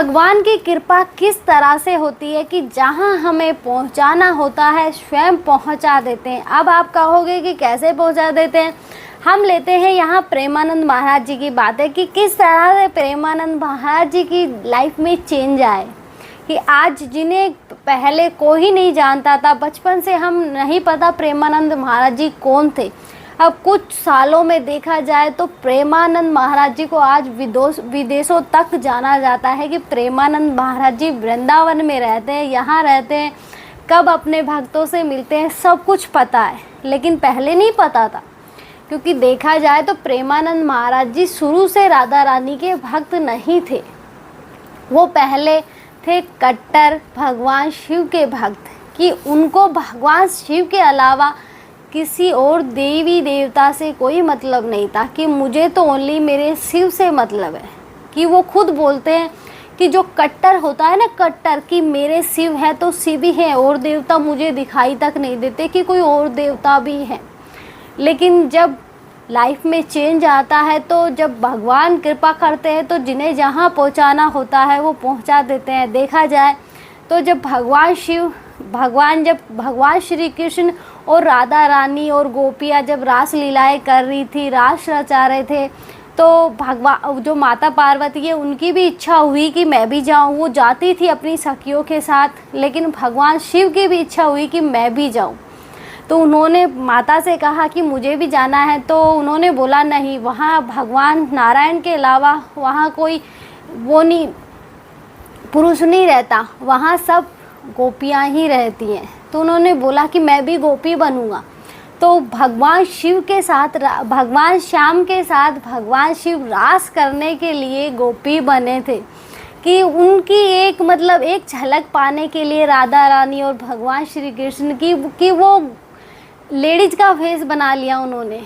भगवान की कृपा किस तरह से होती है कि जहां हमें पहुंचाना होता है स्वयं पहुंचा देते हैं। अब आप कहोगे कि कैसे पहुंचा देते हैं। हम लेते हैं यहाँ प्रेमानंद महाराज जी की बातें कि किस तरह से प्रेमानंद महाराज जी की लाइफ में चेंज आए कि आज जिन्हें पहले कोई नहीं जानता था, बचपन से हम नहीं पता प्रेमानंद महाराज जी कौन थे, अब कुछ सालों में देखा जाए तो प्रेमानंद महाराज जी को आज विदेशों तक जाना जाता है कि प्रेमानंद महाराज जी वृंदावन में रहते हैं, यहाँ रहते हैं, कब अपने भक्तों से मिलते हैं, सब कुछ पता है। लेकिन पहले नहीं पता था, क्योंकि देखा जाए तो प्रेमानंद महाराज जी शुरू से राधा रानी के भक्त नहीं थे। वो पहले थे कट्टर भगवान शिव के भक्त कि उनको भगवान शिव के अलावा किसी और देवी देवता से कोई मतलब नहीं था, कि मुझे तो ओनली मेरे शिव से मतलब है। कि वो खुद बोलते हैं कि जो कट्टर होता है ना, कट्टर कि मेरे शिव है तो शिव ही है, और देवता मुझे दिखाई तक नहीं देते कि कोई और देवता भी है। लेकिन जब लाइफ में चेंज आता है तो जब भगवान कृपा करते हैं तो जिन्हें जहाँ पहुँचाना होता है वो पहुँचा देते हैं। देखा जाए तो जब भगवान श्री कृष्ण और राधा रानी और गोपियाँ जब रास लीलाएं कर रही थी, रास रचा रहे थे, तो जो माता पार्वती है उनकी भी इच्छा हुई कि मैं भी जाऊं। वो जाती थी अपनी सखियों के साथ, लेकिन भगवान शिव की भी इच्छा हुई कि मैं भी जाऊं। तो उन्होंने माता से कहा कि मुझे भी जाना है, तो उन्होंने बोला नहीं, वहाँ भगवान नारायण के अलावा वहाँ कोई वो नहीं, पुरुष नहीं रहता, वहाँ सब गोपियाँ ही रहती हैं। तो उन्होंने बोला कि मैं भी गोपी बनूंगा। तो भगवान शिव के साथ, भगवान श्याम के साथ भगवान शिव रास करने के लिए गोपी बने थे, कि उनकी एक झलक पाने के लिए राधा रानी और भगवान श्री कृष्ण की कि वो लेडीज का भेष बना लिया उन्होंने,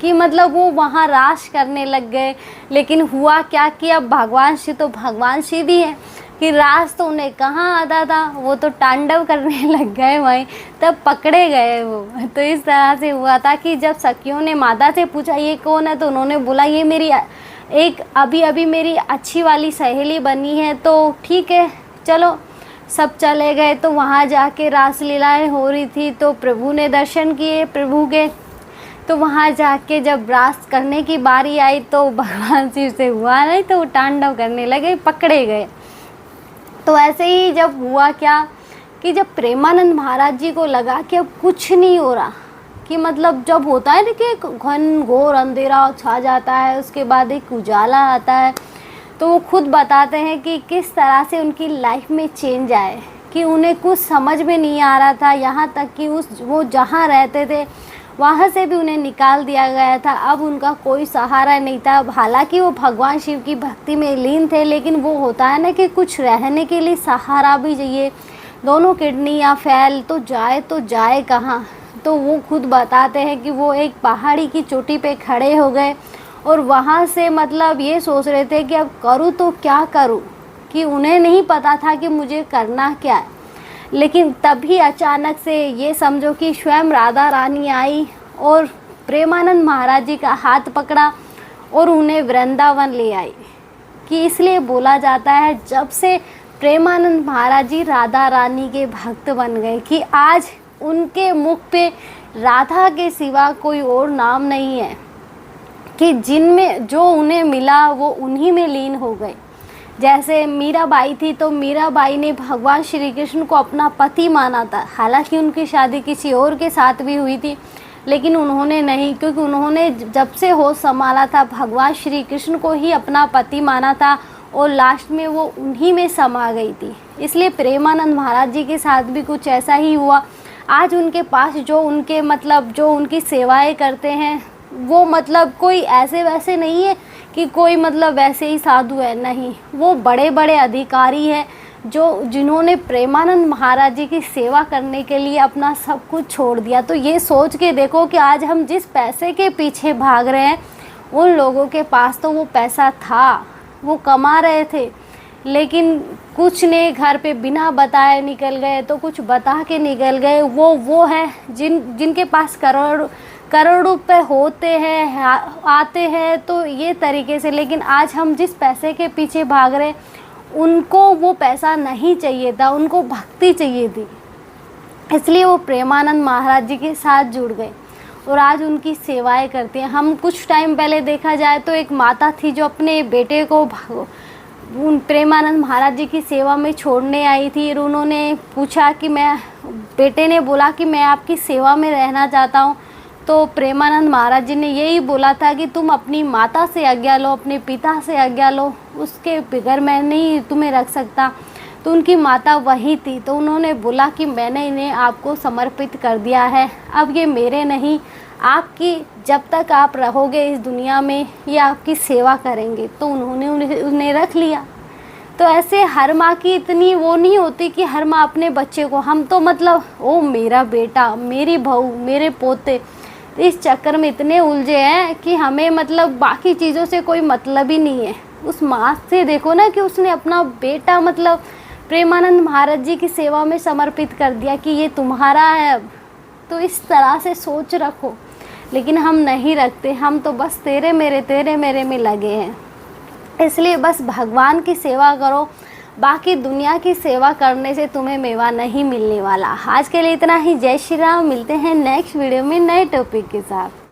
कि वो वहाँ रास करने लग गए। लेकिन हुआ क्या कि अब भगवान शिव ही है कि रास तो उन्हें कहाँ आता था, वो तो तांडव करने लग गए वहीं, तब पकड़े गए वो। तो इस तरह से हुआ था कि जब सखियों ने माता से पूछा ये कौन है, तो उन्होंने बोला ये मेरी अभी मेरी अच्छी वाली सहेली बनी है। तो ठीक है चलो, सब चले गए। तो वहाँ जाके रास लीलाएं हो रही थी, तो प्रभु ने दर्शन किए प्रभु के। तो वहाँ जाके जब रास करने की बारी आई तो भगवान शिव से हुआ नहीं, तो वो तांडव करने लगे, पकड़े गए। तो ऐसे ही जब हुआ क्या कि जब प्रेमानंद महाराज जी को लगा कि अब कुछ नहीं हो रहा, कि जब होता है ना कि एक घन घोर अंधेरा छा जाता है, उसके बाद एक उजाला आता है, तो वो खुद बताते हैं कि किस तरह से उनकी लाइफ में चेंज आए, कि उन्हें कुछ समझ में नहीं आ रहा था। यहाँ तक कि वो जहाँ रहते थे वहाँ से भी उन्हें निकाल दिया गया था। अब उनका कोई सहारा नहीं था। हालांकि वो भगवान शिव की भक्ति में लीन थे, लेकिन वो होता है ना कि कुछ रहने के लिए सहारा भी चाहिए। दोनों किडनियाँ फैल तो जाए कहाँ। तो वो खुद बताते हैं कि वो एक पहाड़ी की चोटी पे खड़े हो गए और वहाँ से ये सोच रहे थे कि अब करूँ तो क्या करूँ, कि उन्हें नहीं पता था कि मुझे करना क्या है। लेकिन तभी अचानक से ये समझो कि स्वयं राधा रानी आई और प्रेमानंद महाराज जी का हाथ पकड़ा और उन्हें वृंदावन ले आई। कि इसलिए बोला जाता है जब से प्रेमानंद महाराज जी राधा रानी के भक्त बन गए, कि आज उनके मुख पे राधा के सिवा कोई और नाम नहीं है, कि जिनमें जो उन्हें मिला वो उन्हीं में लीन हो गए। जैसे मीराबाई थी, तो मीराबाई ने भगवान श्री कृष्ण को अपना पति माना था। हालांकि उनकी शादी किसी और के साथ भी हुई थी, लेकिन उन्होंने नहीं, क्योंकि उन्होंने जब से होश संभाला था भगवान श्री कृष्ण को ही अपना पति माना था, और लास्ट में वो उन्हीं में समा गई थी। इसलिए प्रेमानंद महाराज जी के साथ भी कुछ ऐसा ही हुआ। आज उनके पास जो उनकी सेवाएं करते हैं वो कोई ऐसे वैसे नहीं है कि कोई वैसे ही साधु है, नहीं, वो बड़े बड़े अधिकारी हैं जिन्होंने प्रेमानंद महाराज जी की सेवा करने के लिए अपना सब कुछ छोड़ दिया। तो ये सोच के देखो कि आज हम जिस पैसे के पीछे भाग रहे हैं, उन लोगों के पास तो वो पैसा था, वो कमा रहे थे, लेकिन कुछ ने घर पे बिना बताए निकल गए, तो कुछ बता के निकल गए। वो है जिनके पास करोड़ रुपए होते हैं, आते हैं, तो ये तरीके से। लेकिन आज हम जिस पैसे के पीछे भाग रहे हैं उनको वो पैसा नहीं चाहिए था, उनको भक्ति चाहिए थी, इसलिए वो प्रेमानंद महाराज जी के साथ जुड़ गए और आज उनकी सेवाएं करते हैं। हम कुछ टाइम पहले देखा जाए तो एक माता थी जो अपने बेटे को उन प्रेमानंद महाराज जी की सेवा में छोड़ने आई थी और उन्होंने पूछा कि बेटे ने बोला कि मैं आपकी सेवा में रहना चाहता हूँ। तो प्रेमानंद महाराज जी ने यही बोला था कि तुम अपनी माता से आज्ञा लो, अपने पिता से आज्ञा लो, उसके बगैर मैं नहीं तुम्हें रख सकता। तो उनकी माता वही थी, तो उन्होंने बोला कि मैंने इन्हें आपको समर्पित कर दिया है, अब ये मेरे नहीं, आपकी, जब तक आप रहोगे इस दुनिया में ये आपकी सेवा करेंगे। तो उन्होंने उन्हें रख लिया। तो ऐसे हर माँ की इतनी वो नहीं होती कि हर माँ अपने बच्चे को, हम तो मतलब ओ मेरा बेटा, मेरी बहू, मेरे पोते, इस चक्कर में इतने उलझे हैं कि हमें मतलब बाकी चीज़ों से कोई मतलब ही नहीं है। उस माँ से देखो ना कि उसने अपना बेटा मतलब प्रेमानंद महाराज जी की सेवा में समर्पित कर दिया कि ये तुम्हारा है अब। तो इस तरह से सोच रखो, लेकिन हम नहीं रखते, हम तो बस तेरे मेरे में लगे हैं। इसलिए बस भगवान की सेवा करो, बाकी दुनिया की सेवा करने से तुम्हें मेवा नहीं मिलने वाला। आज के लिए इतना ही। जय श्री राम। मिलते हैं नेक्स्ट वीडियो में नए टॉपिक के साथ।